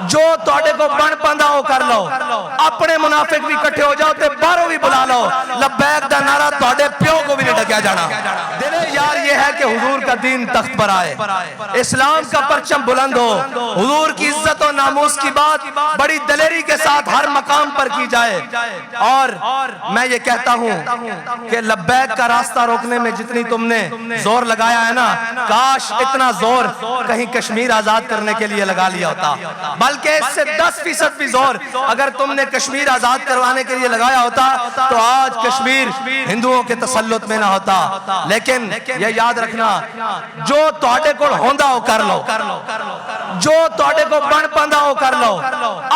جو تواڈے کو بن پاندا ہو کر لو، اپنے منافق بھی کٹھے ہو جاؤ تے باہروں بھی بلا لو، لبیک دا نعرہ تواڈے پیو کو بھی نہیں ڈکیا جانا۔ دلے یار یہ ہے کہ حضور کا دین تخت پر آئے، اسلام کا پرچم بلند ہو، حضور کی عزت و ناموس کی بات بڑی دلیری کے ساتھ ہر مقام پر کی جائے۔ اور میں یہ کہتا ہوں کہ لبیک کا راستہ روکنے میں جتنی تم نے زور لگایا ہے نا، کاش اتنا زور کہیں کشمیر آزاد کرنے کے لیے لگا لیا ہوتا، بلکہ اس سے 10% بھی زور اگر تم نے کشمیر آزاد کروانے کے لیے لگایا ہوتا تو آج کشمیر ہندوؤں کے تسلط میں نہ ہوتا۔ لیکن یہ یاد رکھنا، جو تواڈے کول ہوندا ہو کر لو، جو تواڈے کو بن پاندا ہو کر لو،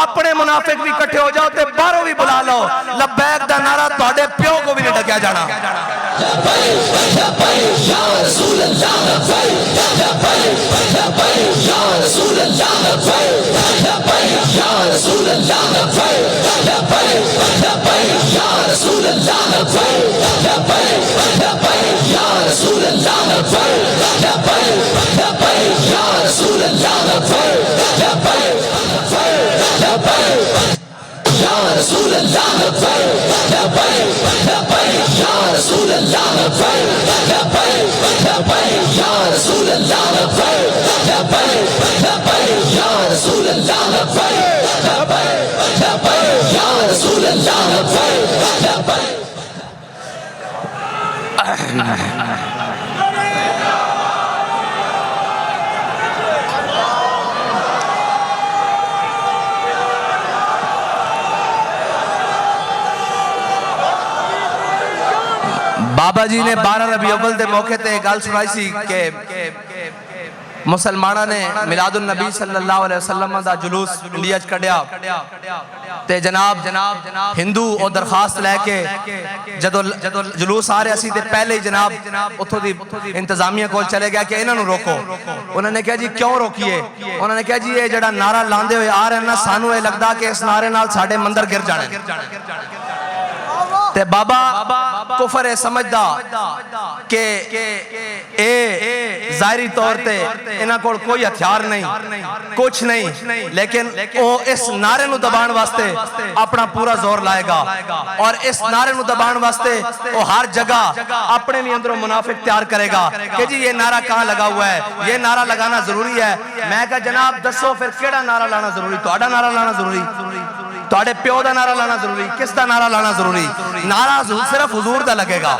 اپنے منافق بھی کٹھے ہو جاؤ تے باہروں بھی بلا لو، لبیک دا نعرہ تواڈے پیو کو بھی نہیں ڈکیا جانا۔ بابا جی نے 12 ربیع اول دے موقع تے گل سنائی سی کہ مسلمانہ نے میلاد النبی صلی اللہ علیہ وسلم دا جلوس انڈیا چ کڈیا تے جناب ہندو او درخواست لے کے جدو جلوس آ رہا سی تے پہلے ہی جناب اتھوں دی انتظامیہ کول چلے گیا کہ انہاں نو روکو۔ انہوں نے کہا جی کیوں روکیے؟ انہوں نے کہا جی یہ جڑا نعرہ لاندے ہوئے آ رہے ہیں نا، سانو یہ لگدا کہ اس نعرے نال ساڈے مندر گر جانے۔ تے بابا کفر سمجھدا کہ اے ظاہری طور تے انہاں کول کوئی ہتھیار نہیں، کچھ نہیں، لیکن وہ اس نعرے نو دبان واسطے اپنا پورا زور لائے گا، اور اس نعرے نو دبان واسطے وہ ہر جگہ اپنے بھی اندروں منافق تیار کرے گا کہ جی یہ نعرہ کہاں لگا ہوا ہے، یہ نعرہ لگانا ضروری ہے۔ میں کہا جناب دسو پھر کیڑا نعرہ لانا ضروری؟ تہاڈا نعرہ لانا ضروری؟ تہاڈے پیو دا نعرہ لانا ضروری؟ کس دا نعرہ لانا ضروری؟ نعرہ صرف حضور دا لگے گا۔